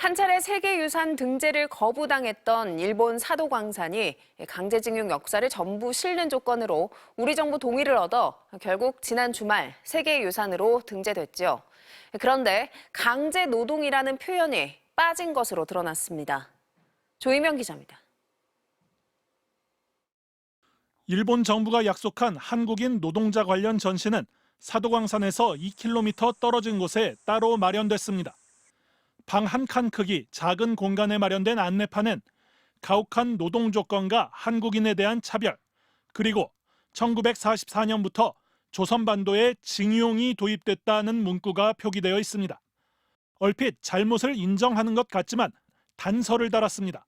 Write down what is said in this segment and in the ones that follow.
한 차례 세계유산 등재를 거부당했던 일본 사도광산이 강제징용 역사를 전부 실는 조건으로 우리 정부 동의를 얻어 결국 지난 주말 세계유산으로 등재됐죠. 그런데 강제노동이라는 표현이 빠진 것으로 드러났습니다. 조희명 기자입니다. 일본 정부가 약속한 한국인 노동자 관련 전시는 사도광산에서 2km 떨어진 곳에 따로 마련됐습니다. 방 한 칸 크기 작은 공간에 마련된 안내판엔 가혹한 노동 조건과 한국인에 대한 차별, 그리고 1944년부터 조선반도에 징용이 도입됐다는 문구가 표기되어 있습니다. 얼핏 잘못을 인정하는 것 같지만 단서를 달았습니다.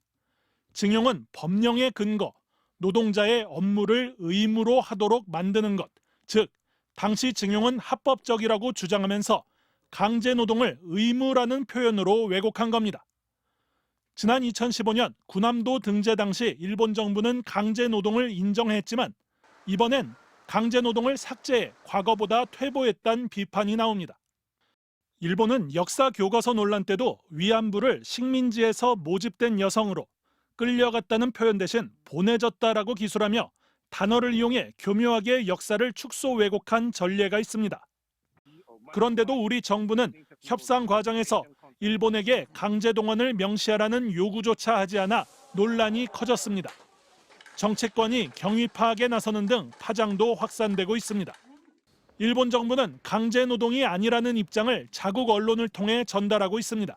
징용은 법령의 근거, 노동자의 업무를 의무로 하도록 만드는 것, 즉 당시 징용은 합법적이라고 주장하면서 강제노동을 의무라는 표현으로 왜곡한 겁니다. 지난 2015년 군함도 등재 당시 일본 정부는 강제노동을 인정했지만 이번엔 강제노동을 삭제해 과거보다 퇴보했다는 비판이 나옵니다. 일본은 역사 교과서 논란 때도 위안부를 식민지에서 모집된 여성으로 끌려갔다는 표현 대신 보내졌다라고 기술하며 단어를 이용해 교묘하게 역사를 축소 왜곡한 전례가 있습니다. 그런데도 우리 정부는 협상 과정에서 일본에게 강제동원을 명시하라는 요구조차 하지 않아 논란이 커졌습니다. 정치권이 경위 파악에 나서는 등 파장도 확산되고 있습니다. 일본 정부는 강제노동이 아니라는 입장을 자국 언론을 통해 전달하고 있습니다.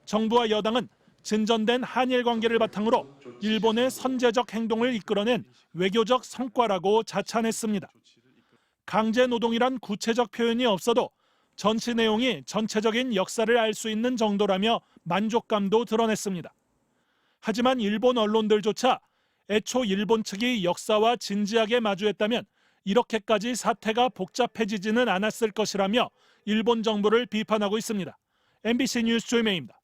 정부와 여당은 진전된 한일 관계를 바탕으로 일본의 선제적 행동을 이끌어낸 외교적 성과라고 자찬했습니다. 강제노동이란 구체적 표현이 없어도 전시 내용이 전체적인 역사를 알 수 있는 정도라며 만족감도 드러냈습니다. 하지만 일본 언론들조차 애초 일본 측이 역사와 진지하게 마주했다면 이렇게까지 사태가 복잡해지지는 않았을 것이라며 일본 정부를 비판하고 있습니다. MBC 뉴스 조희명입니다.